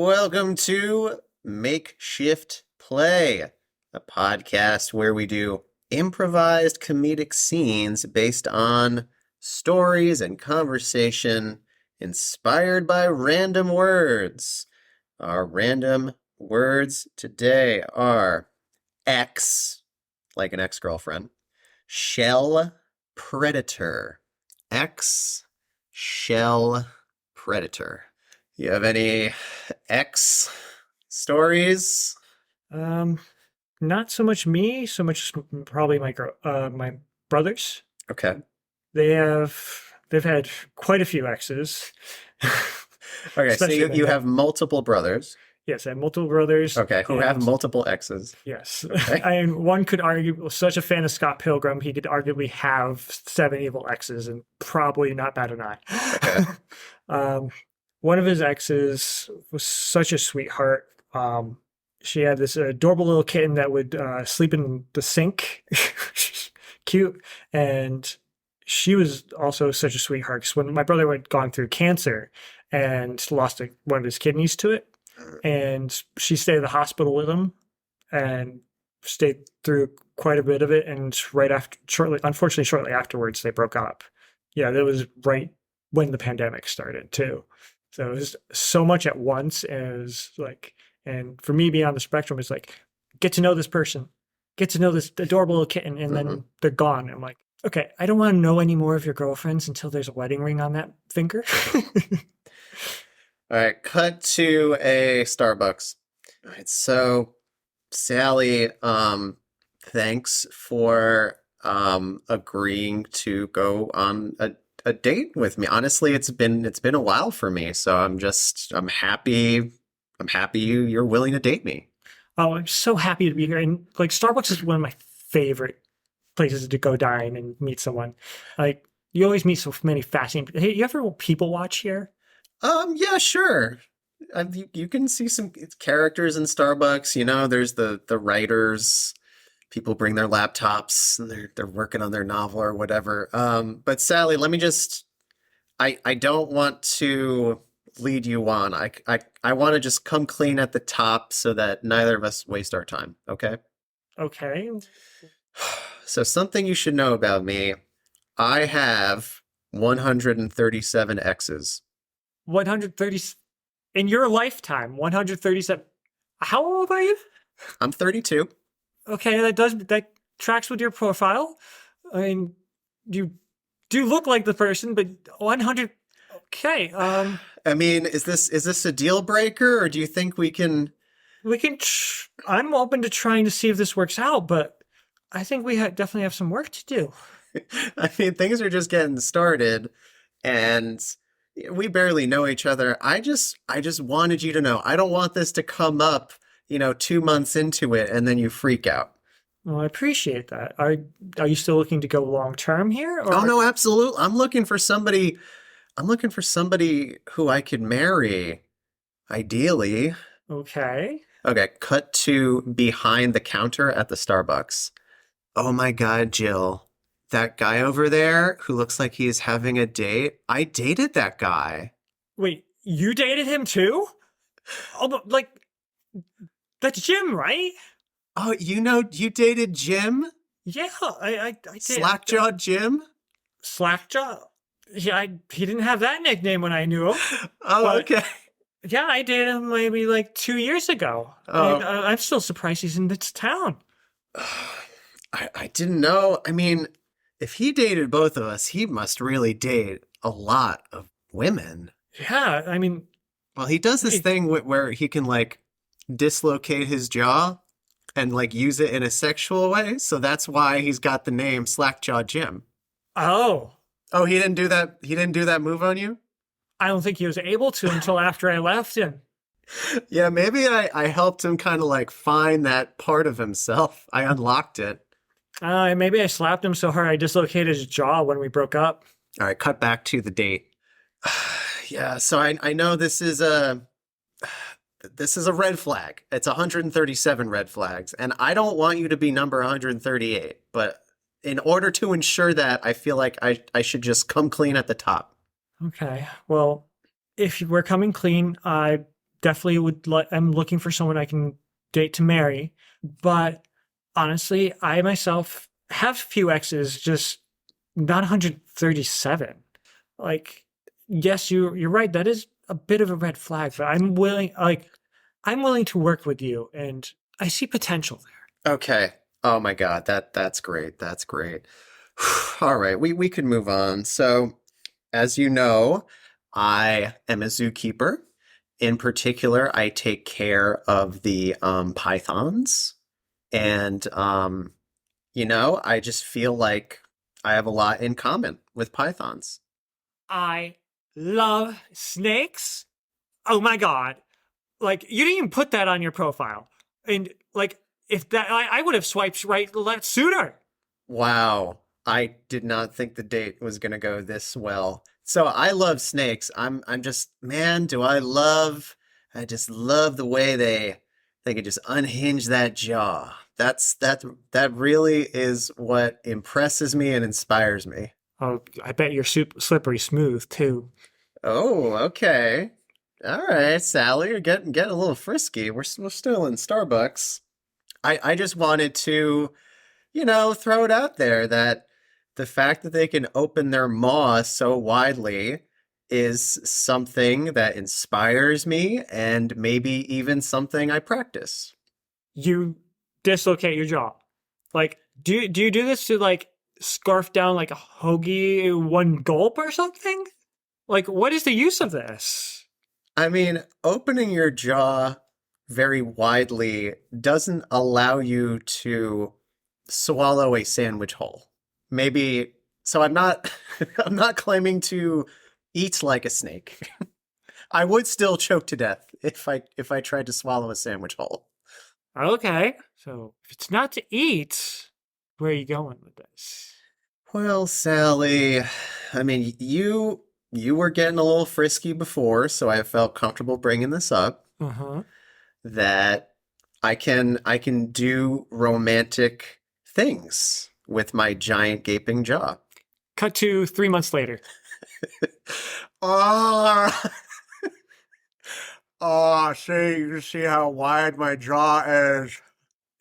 Welcome to Makeshift Play, a podcast where we do improvised comedic scenes based on stories and conversation inspired by random words. Our random words today are ex, like an ex-girlfriend, shell predator. Ex, shell predator. You have any ex stories? Um, Not so much me, so much probably my brothers. Okay. They've had quite a few exes, Okay, so especially you, my you dad. have multiple brothers. Yes, I have multiple brothers, Okay, who have and multiple exes. yes, Okay. and one could argue, such a fan of Scott Pilgrim, he could arguably have seven evil exes, and probably not bat an Okay. eye. um, One of his exes was such a sweetheart. She had this adorable little kitten that would sleep in the sink. Cute. And she was also such a sweetheart because when my brother had gone through cancer and lost one of his kidneys to it, and she stayed at the hospital with him and stayed through quite a bit of it. And unfortunately, shortly afterwards, they broke up. Yeah, that was right when the pandemic started too. So it was so much at once. As like, and for me being on the spectrum, it's like, get to know this person, get to know this adorable little kitten, and Mm-hmm. then they're gone. I'm like, okay, I don't want to know any more of your girlfriends until there's a wedding ring on that finger. All right, cut to a Starbucks. All right, so Sally, thanks for agreeing to go on a date with me. Honestly, it's been a while for me, so I'm happy you're willing to date me. Oh, I'm so happy to be here. And like Starbucks is one of my favorite places to go dine and meet someone. Like you always meet so many fascinating. Hey, you ever people watch here? Yeah, sure. You can see some characters in Starbucks. There's the writers. People bring their laptops and they're working on their novel or whatever. But Sally, let me just. I don't want to lead you on. I want to just come clean at the top so that neither of us waste our time. Okay. Okay. So something you should know about me. I have 137 X's. 130 in your lifetime, 137. How old are you? I'm 32. Okay, that tracks with your profile. I mean, you do look like the person, but 100. Okay, I mean, is this a deal breaker, or do you think we can? we can. I'm open to trying to see if this works out, but I think we definitely have some work to do. I mean, things are just getting started, and we barely know each other. I just wanted you to know. I don't want this to come up, 2 months into it, and then you freak out. Well, I appreciate that. Are you still looking to go long term here, Oh or no, absolutely. I'm looking for somebody. I'm looking for somebody who I could marry, ideally. okay? Okay, cut to behind the counter at the Starbucks. Oh my God, Jill. That guy over there who looks like he's having a date. I dated that guy. Wait, you dated him too? Oh, but like that's Jim, right? Oh, you dated Jim? Yeah, I did. Slackjaw Jim? Slackjaw. Yeah, he didn't have that nickname when I knew him, Oh, but okay. yeah, I dated him maybe like 2 years ago. And Oh, I'm still surprised he's in this town. I didn't know. I mean, if he dated both of us, he must really date a lot of women. Yeah, I mean, Well, he does this wait, thing where he can like dislocate his jaw and like use it in a sexual way. So that's why he's got the name Slackjaw Jim. oh, Oh, he didn't do that. He didn't do that move on you? I don't think he was able to until after I left him. Yeah, maybe I helped him kind of like find that part of himself. I unlocked it. Maybe I slapped him so hard I dislocated his jaw when we broke up. All right, cut back to the date. Yeah, so I know this is a red flag. It's 137 red flags, and I don't want you to be number 138. But in order to ensure that, I feel like I should just come clean at the top. Okay, well, if we're coming clean, I definitely I'm looking for someone I can date to marry. But honestly, I myself have few exes, just not 137. Like, yes, you're right. That is a bit of a red flag, but I'm willing to work with you, and I see potential Okay. Oh my God, that's great. That's great. All right, we could move on. So, as you know, I am a zookeeper. In particular, I take care of the pythons, and I just feel like I have a lot in common with pythons. there. I love snakes. Oh my God. Like, you didn't even put that on your profile. And, like, if that, I would have swiped right left sooner. Wow, I did not think the date was gonna go this well. So I love snakes. I'm just, man, I just love the way they can just unhinge that jaw. That really is what impresses me and inspires me. Oh, I bet you're super slippery smooth, too. Oh, okay. All right, Sally, you're getting a little frisky. We're still in Starbucks. I just wanted to throw it out there that the fact that they can open their maw so widely is something that inspires me and maybe even something I practice. You dislocate your jaw. Like, do you do this to, like, scarf down like a hoagie in one gulp or something? Like, what is the use of this? I mean, opening your jaw very widely doesn't allow you to swallow a sandwich whole. Maybe, so I'm not I'm not claiming to eat like a snake. I would still choke to death if I tried to swallow a sandwich whole. Okay, so if it's not to eat, where are you going with this? Well, Sally, I mean, you were getting a little frisky before, so I felt comfortable bringing this up Uh huh. that I can do romantic things with my giant gaping jaw. Cut to 3 months later. Ah, oh, see, you see how wide my jaw is.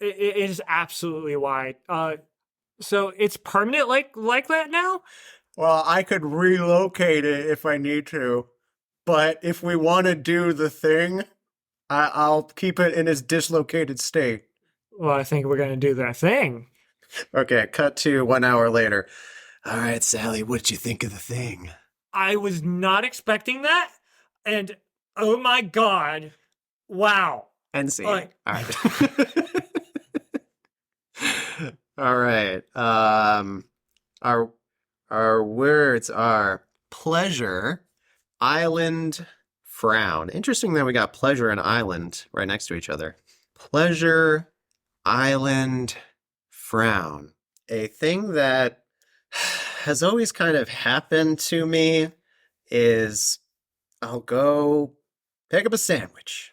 It is absolutely wide. So it's permanent like that now? Well, I could relocate it if I need to, but if we want to do the thing, I'll keep it in its dislocated state. Well, I think we're gonna do that thing. Okay, cut to 1 hour later. All right, Sally, what did you think of the thing? I was not expecting that, and oh my god, wow! End scene. Like, All right. All right. Our our words are pleasure, island, frown. Interesting that we got pleasure and island right next to each other. Pleasure, island, frown. A thing that has always kind of happened to me is I'll go pick up a sandwich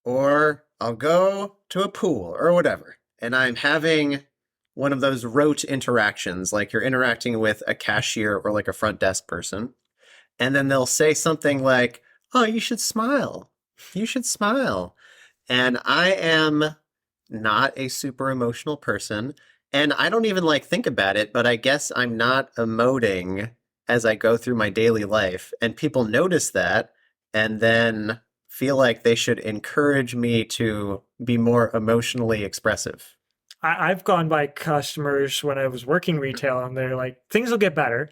or I'll go to a pool or whatever. And I'm having one of those rote interactions, like you're interacting with a cashier or like a front desk person. And then they'll say something like, "Oh, you should smile. You should smile." And I am not a super emotional person. And I don't even like think about it, but I guess I'm not emoting as I go through my daily life. And people notice that and then feel like they should encourage me to be more emotionally expressive. I've gone by customers when I was working retail, and they're like, things will get better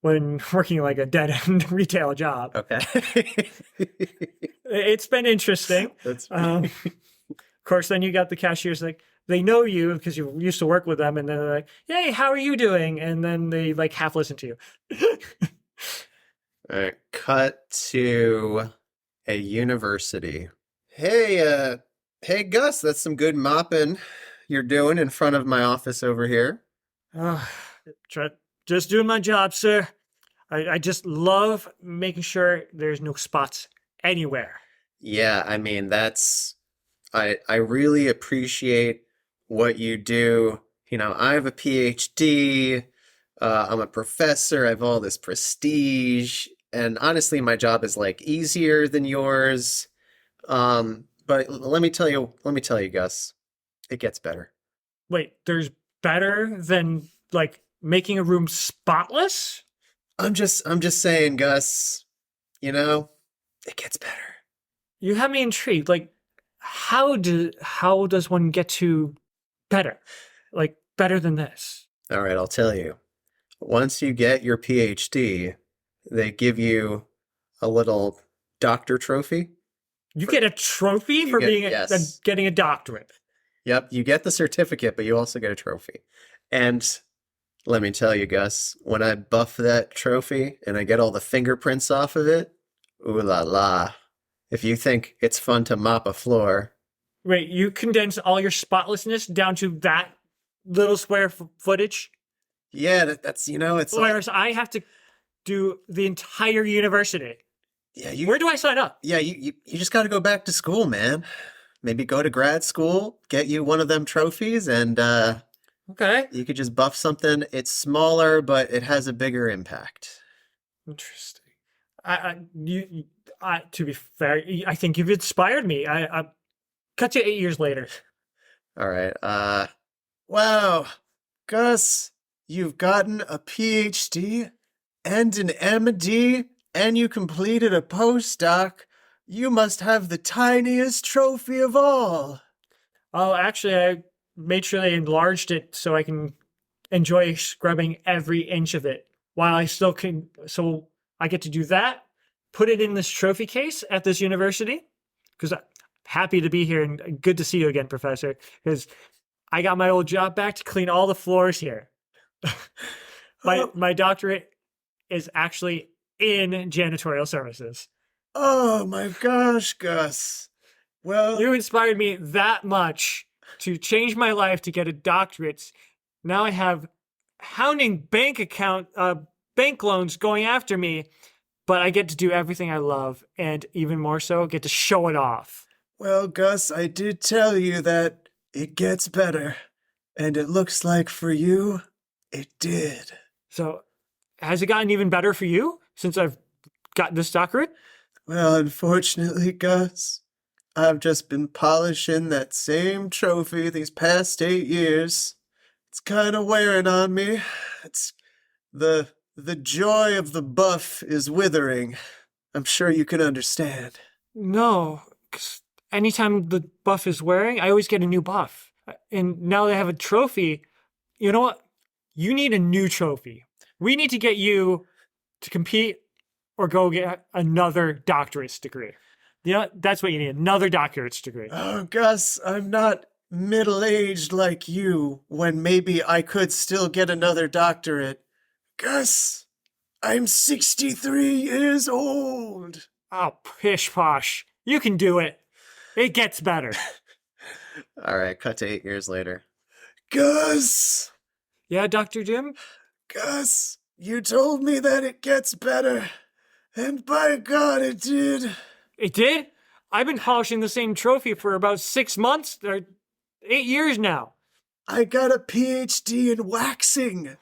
when working like a dead end retail job. Okay. It's been interesting. That's Of course, then you got the cashiers like they know you because you used to work with them, and then they're like, "Hey, how are you doing?" And then they like half listen to you. All right. Cut to a university. Hey, Gus, that's some good mopping you're doing in front of my office over here. uh, try, just doing my job, sir. I just love making sure there's no spots anywhere. Yeah, I mean, I really appreciate what you do. I have a PhD, I'm a professor, I have all this prestige, and honestly, my job is like easier than yours. But let me tell you, Gus, it gets better. Wait, there's better than like making a room spotless? I'm just saying, Gus, you know, it gets better. You have me intrigued. Like, how does one get to better? Like better than this? All right, I'll tell you. Once you get your PhD, they give you a little doctor trophy. You For get a trophy you for get being yes. getting a doctorate. Yep, you get the certificate, but you also get a trophy. And let me tell you, Gus, when I buff that trophy and I get all the fingerprints off of it, ooh la la. If you think it's fun to mop a floor, Wait, you condense all your spotlessness down to that little square footage, yeah, that's it's all whereas I have to do the entire university. yeah, Where do I sign up? you just got to go back to school, man. Maybe go to grad school, get you one of them trophies, and Okay, you could just buff something. It's smaller, but it has a bigger impact. interesting. You, to be fair, I think you've inspired me. I cut to 8 years later. All right. Wow, Gus, you've gotten a PhD and an MD, and you completed a postdoc. You must have the tiniest trophy of all. Oh, actually, I made sure they enlarged it so I can enjoy scrubbing every inch of it while I still can. So I get to do that, put it in this trophy case at this university because I'm happy to be here and good to see you again, Professor. Because I got my old job back to clean all the floors here. Oh, My doctorate is actually in janitorial services. oh my gosh, Gus. Well, You inspired me that much to change my life to get a doctorate. Now I have hounding bank loans going after me, but I get to do everything I love, and even more so, get to show it off. well, Gus, I did tell you that it gets better, and it looks like for you, it did. So, has it gotten even better for you since I've got this doctorate? Well, unfortunately, Gus, I've just been polishing that same trophy these past 8 years. It's kind of wearing on me. It's the joy of the buff is withering. I'm sure you can understand. No, because anytime the buff is wearing, I always get a new buff. And now that I have a trophy, you know what? You need a new trophy. We need to get you to compete or go get another doctorate's degree. You know, that's what you need, another doctorate's degree. Oh, Gus, I'm not middle-aged like you when maybe I could still get another doctorate. Gus, I'm 63 years old. Oh, pish posh. You can do it. It gets better. All right, cut to 8 years later. Gus, Yeah, Dr. Jim? Gus, you told me that it gets better. And by God, it did. It did? I've been polishing the same trophy for about 6 months or 8 years now. I got a PhD in waxing.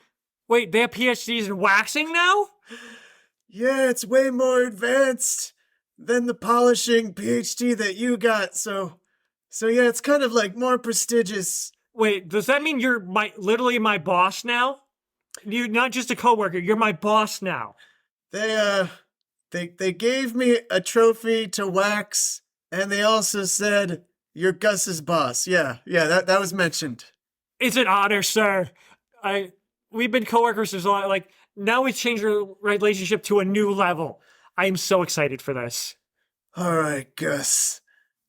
Wait, they have PhDs in waxing now? Yeah, it's way more advanced than the polishing PhD that you got. So yeah, it's kind of like more prestigious. Wait, does that mean you're literally my boss now? You're not just a coworker, you're my boss now. They they gave me a trophy to wax, and they also said you're Gus's boss. Yeah, that was mentioned. It's an honor, sir. I we've been coworkers for so long. Like now we changed our relationship to a new level. I am so excited for this. All right, Gus,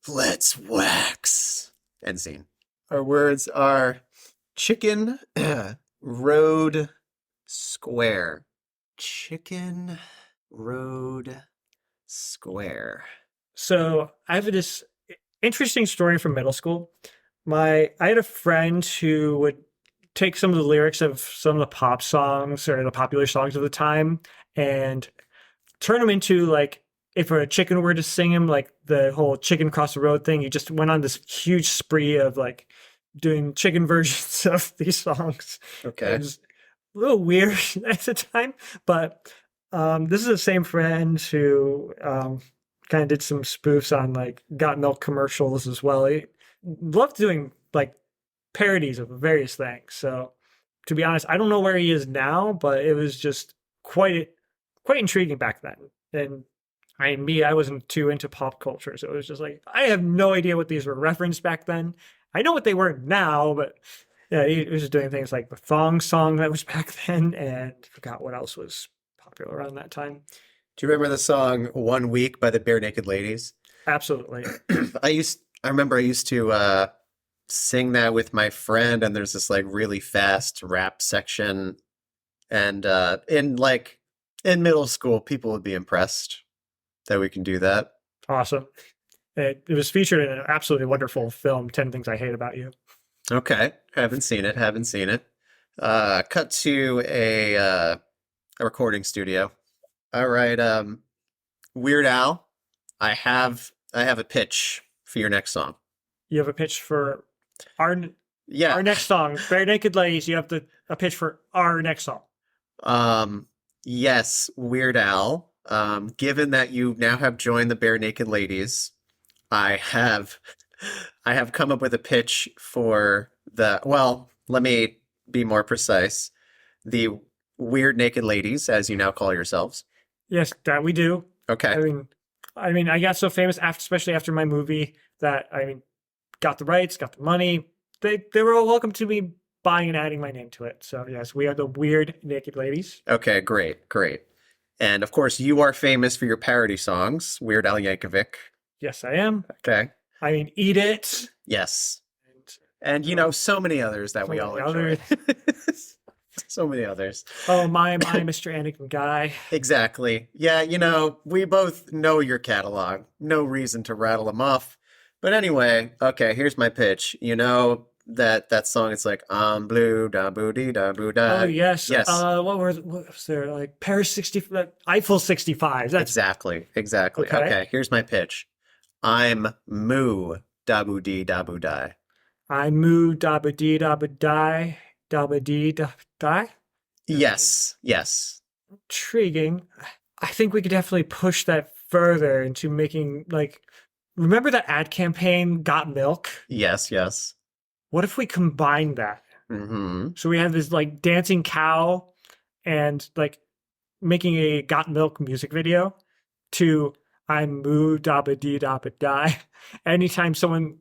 let's wax. End scene. Our words are chicken, road, square. Chicken, road, square. So I have this interesting story from middle school. I had a friend who would take some of the lyrics of some of the pop songs or the popular songs of the time and turn them into like if a chicken were to sing him, like the whole chicken cross the road thing. He just went on this huge spree of like doing chicken versions of these songs. Okay. It was a little weird at the time, but this is the same friend who kind of did some spoofs on like Got Milk commercials as well. He loved doing like parodies of various things. So to be honest, I don't know where he is now, but it was just quite intriguing back then. And I wasn't too into pop culture, so it was just like I have no idea what these were referenced back then. I know what they were now, but yeah, he was just doing things like the thong song that was back then, and forgot what else was popular around that time. Do you remember the song "One Week" by the Bare Naked Ladies? Absolutely. I remember I used to sing that with my friend, and there's this like really fast rap section, and in middle school, people would be impressed that we can do that. Awesome. It was featured in an absolutely wonderful film, 10 Things I Hate About You. Okay, haven't seen it, haven't seen it. Cut to a recording studio. All right, Weird Al, I have a pitch for your next song. You have a pitch for our Yeah. our next song, Bare Naked Ladies. You have a pitch for our next song. Yes, Weird Al. Given that you now have joined the Bare Naked Ladies, I have I have come up with a pitch for well, let me be more precise. The Weird Naked Ladies, as you now call yourselves. Yes, that we do. Okay. I got so famous after, especially after my movie, that got the rights, got the money. They were all welcome to me buying and adding my name to it. So yes, we are the Weird Naked Ladies. Okay, great, great. And of course, you are famous for your parody songs, Weird Al Yankovic. Yes, I am. Okay. Eat It. Yes. And And so many others that so we all many enjoy. others. So many others. Oh my, Mr. Anakin guy. Exactly. Yeah, we both know your catalog. No reason to rattle them off. But anyway, okay, here's my pitch. You know that song, it's like I'm blue, da boo dee da boo da. Oh yes. Yes. What was there like Paris 60 Eiffel 65. That's Exactly. Exactly. okay. Okay, here's my pitch. I'm moo da boo dee da boo die. I moo da ba dee da ba die da ba dee da die. Yes. Yes. Intriguing. I think we could definitely push that further into making like remember that ad campaign Got Milk? Yes, yes. What if we combine that? Mm-hmm. So we have this like dancing cow and like making a Got Milk music video to I'm moo da ba dee da ba die. Anytime someone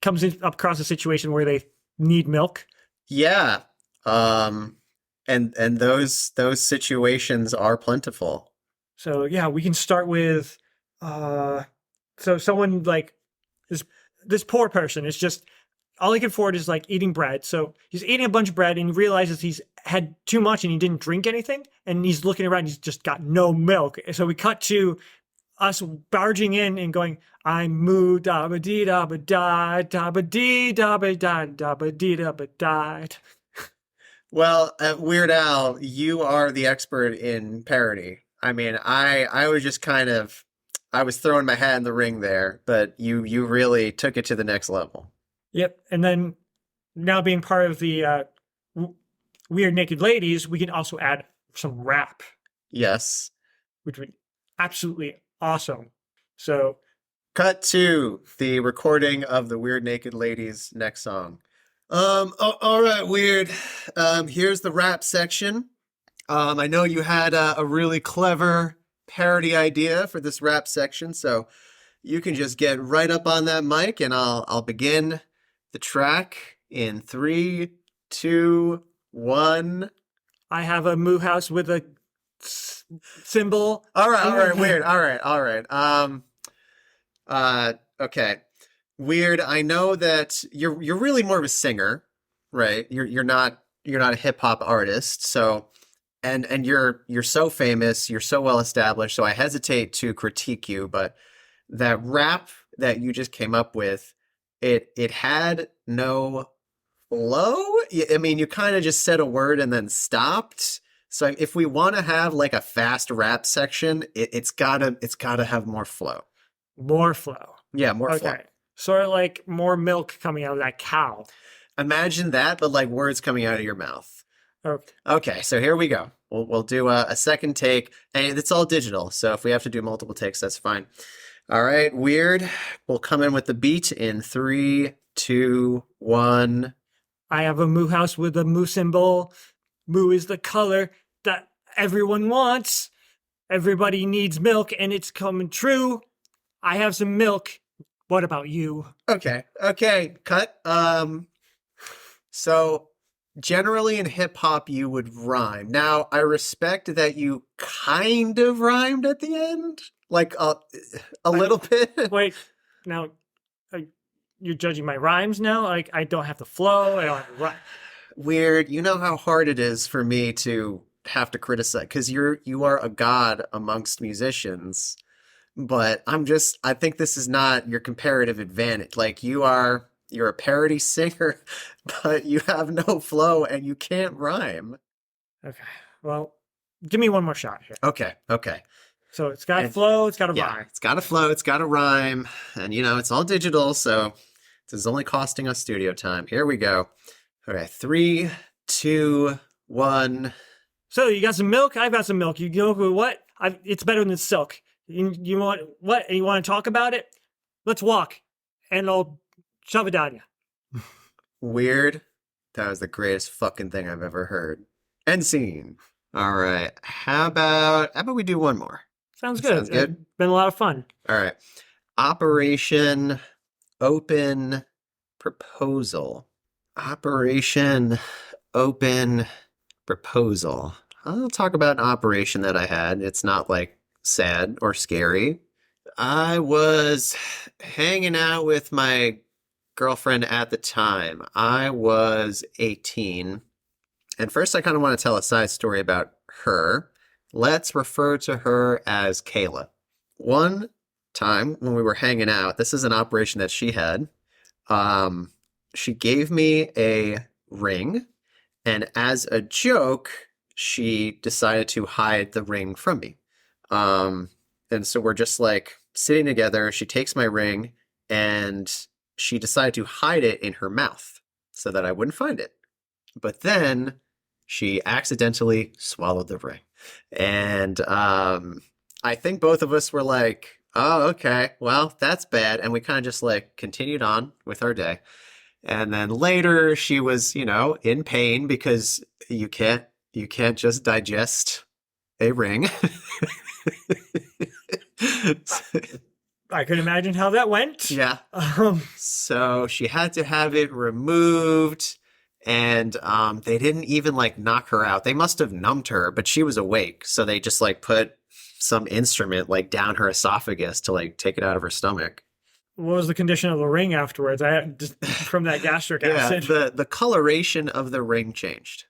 comes up across a situation where they need milk. Yeah. And those situations are plentiful. So yeah, we can start with so someone like this poor person is just all he can afford is like eating bread. So he's eating a bunch of bread and he realizes he's had too much and he didn't drink anything. And he's looking around, he's just got no milk. So we cut to us barging in and going, I'm moo da ba dee da ba da ba dee da ba da ba dee da ba da. Well, Weird Al, you are the expert in parody. I mean, I was just I was throwing my hat in the ring there, but you really took it to the next level. Yep. And then now being part of the Weird Naked Ladies, we can also add some rap, Yes. which would be absolutely awesome. So Cut to the recording of the Weird Naked Ladies' next song. All right, Weird. Here's the rap section. I know you had a really clever parody idea for this rap section, so you can just get right up on that mic, and I'll begin the track in 3, 2, 1. I have a moo house with a symbol. All right, Weird. All right. Okay. Weird. I know that you're really more of a singer, right? You're not a hip hop artist. So and you're so famous, you're so well established, so I hesitate to critique you, but that rap that you just came up with, it had no flow. I mean, you kind of just said a word and then stopped. So if we want to have like a fast rap section, it's gotta have more flow. More flow. Yeah, more flow. Okay. Sort of like more milk coming out of that cow. Imagine that, but like words coming out of your mouth. Okay. Okay, so here we go. We'll do a second take, and it's all digital. So if we have to do multiple takes, that's fine. All right, weird. We'll come in with the beat in three, two, one. I have a moo house with a moo symbol. Moo is the color that everyone wants. Everybody needs milk, and it's coming true. I have some milk. What about you? Okay, okay, cut. So generally in hip hop you would rhyme. Now I respect that you kind of rhymed at the end, like a I, little bit. wait, now you're judging my rhymes now? Like, I don't have the flow. I don't have the rhyme. Weird. You know how hard it is for me to have to criticize because you are a god amongst musicians, but I think this is not your comparative advantage. Like you're a parody singer, but you have no flow and you can't rhyme. Okay. Well, give me one more shot here. Okay, okay. So it's got And flow, it's got a yeah, rhyme. it's got to flow, it's got to rhyme, and it's all digital, so this is only costing us studio time. Here we go. All right, three, two, one. So you got some milk, I've got some milk. You know what? It's better than silk. You want what? And you want to talk about it? Let's walk, and I'll shove it down you. Weird. That was the greatest fucking thing I've ever heard and seen. All right, how about we do one more? Sounds That good. sounds good. Been a lot of fun. All right. Operation Open Proposal. Operation Open Proposal. I'll talk about an operation that I had. It's not like sad or scary. I was hanging out with my girlfriend at the time. I was 18. And first, I kind of want to tell a side story about her. Let's refer to her as Kayla. One time when we were hanging out, this is an operation that she had. She gave me a ring, and as a joke, she decided to hide the ring from me. And so we're just like sitting together. She takes my ring, and she decided to hide it in her mouth so that I wouldn't find it. But then she accidentally swallowed the ring. And I think both of us were like, oh, okay, well, that's bad. And we kind of just like continued on with our day. And then later she was, in pain because you can't just digest a ring. I can imagine how that went. Yeah. Um, So she had to have it removed, and they didn't even like knock her out. They must have numbed her, but she was awake, so they just like put some instrument like down her esophagus to like take it out of her stomach. what was the condition of the ring afterwards? I just from that gastric Yeah, acid. the coloration of the ring changed,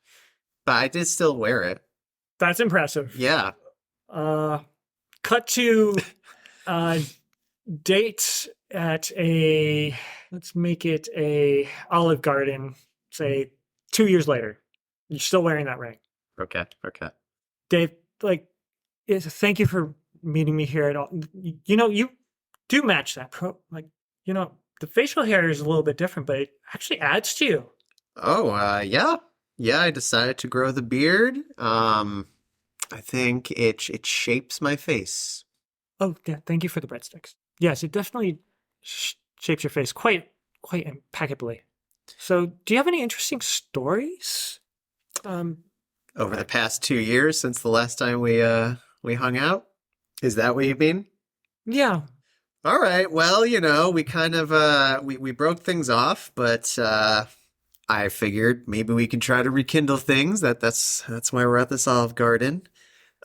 but I did still wear it. That's impressive. Yeah. Cut to date at a, let's make it a Olive Garden, say 2 years later. You're still wearing that ring. Okay. Okay. Dave, like, thank you for meeting me here at all. You do match that the facial hair is a little bit different, but it actually adds to you. Oh, yeah. Yeah, I decided to grow the beard. I think it shapes my face. Oh, yeah, thank you for the breadsticks. Yes, it definitely shapes your face quite impeccably. So, do you have any interesting stories? Over the past 2 years since the last time we hung out? Is that what you mean? Yeah. All right. Well, we kind of we broke things off, but I figured maybe we could try to rekindle things. That's why we're at this Olive Garden.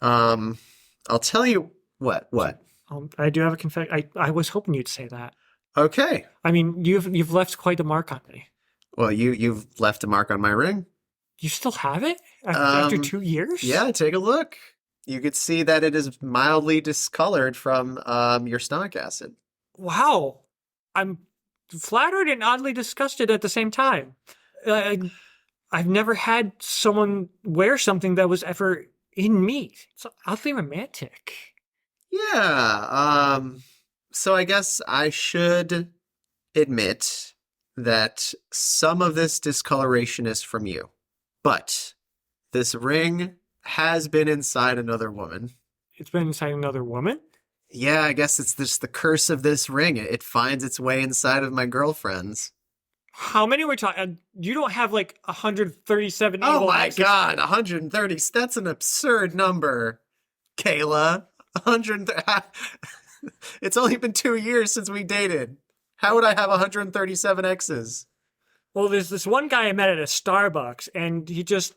I'll tell you what. I do have a confession. I was hoping you'd say that. Okay. I mean, you've left quite a mark on me. Well, you've left a mark on my ring. You still have it after Um, 2 years? Yeah, take a look. You could see that it is mildly discolored from your stomach acid. Wow. I'm flattered and oddly disgusted at the same time. I've never had someone wear something that was ever in me. It's oddly romantic. Yeah. So I guess I should admit that some of this discoloration is from you. But this ring has been inside another woman. It's been inside another woman? Yeah, I guess it's just the curse of this ring. It finds its way inside of my girlfriend's. How many we're talking? You don't have like 137 Oh evil my exes. God, 130. That's an absurd number, Kayla. 100. It's only been 2 years since we dated. How would I have 137 exes? Well, there's this one guy I met at a Starbucks, and he just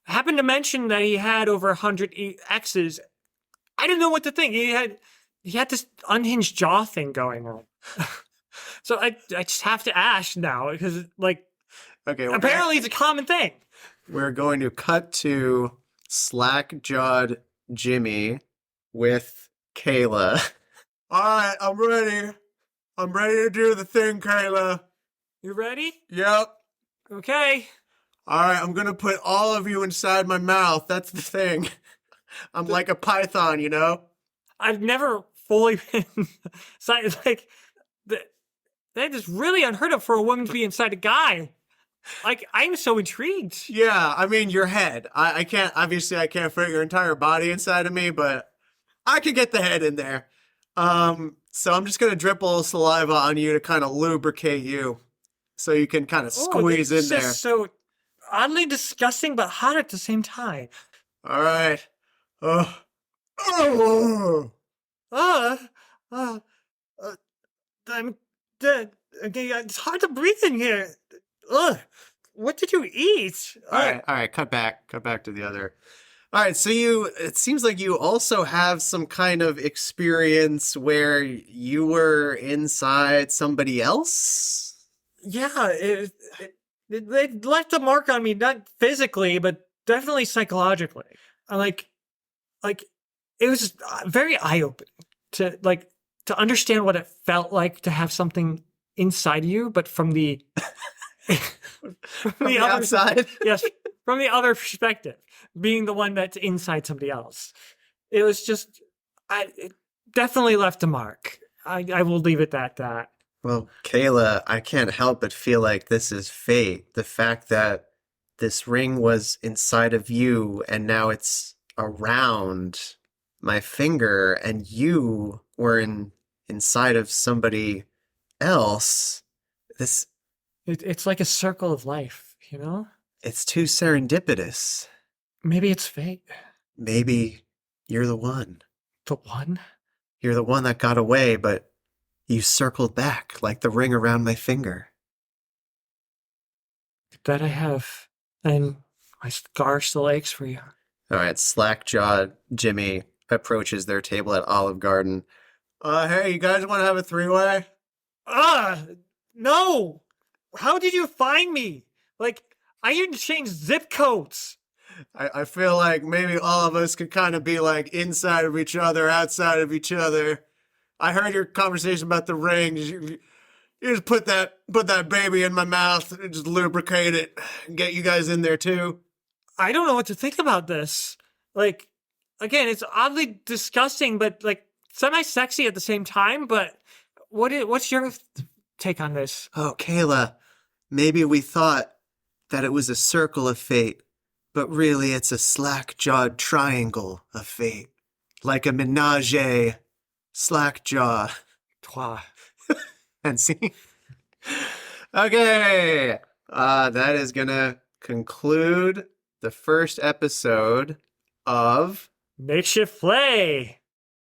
happened to mention that he had over 100 exes. I didn't know what to think. He had this unhinged jaw thing going on. So I just have to ask now because like Okay, apparently it's a common thing. we're going to cut to slack-jawed Jimmy with Kayla. All right, I'm ready. I'm ready to do the thing, Kayla. You ready? Yep. Okay. All right, I'm gonna put all of you inside my mouth. That's the thing. I'm like a python, you know? I've never fully been like that is really unheard of for a woman to be inside a guy. Like I'm so intrigued. Yeah, I mean your head. I can't obviously I can't fit your entire body inside of me, but I can get the head in there. So I'm just gonna drip a little saliva on you to kind of lubricate you, so you can kind of Oh, squeeze in this there. is so oddly disgusting but hot at the same time. All right. Oh, oh, Uh, uh, uh I'm dead. Okay, it's hard to breathe in here. Ugh. What did you eat? all right. Cut back to the other. All right, so it seems like you also have some kind of experience where you were inside somebody else? Yeah, it left a mark on me, not physically, but definitely psychologically. I like, it was very eye opening to understand what it felt like to have something inside you, but from the from From the other outside? yes, from the other perspective, being the one that's inside somebody else. It was just, it definitely left a mark. I will leave it at that. Well, Kayla, I can't help but feel like this is fate. The fact that this ring was inside of you and now it's around my finger and you were inside of somebody else. This It's like a circle of life, you know? it's too serendipitous. Maybe it's fate. Maybe you're the one. The one? You're the one that got away, but you circled back like the ring around my finger. That I have. And my scar still aches for you. All right, slack-jawed Jimmy approaches their table at Olive Garden. Hey, you guys want to have a three-way? Ah! No! How did you find me? Like, I even changed zip codes. I feel like maybe all of us could kind of be like inside of each other, outside of each other. I heard your conversation about the rings. You just put that baby in my mouth and just lubricate it and get you guys in there too. I don't know what to think about this. Like, again, it's oddly disgusting, but like semi-sexy at the same time. But what's your take on this? Oh, Kayla, maybe we thought that it was a circle of fate, but really it's a slack-jawed triangle of fate. Like a menage, slack-jaw. Toi. And see? Okay. That is gonna conclude the first episode of Makeshift play.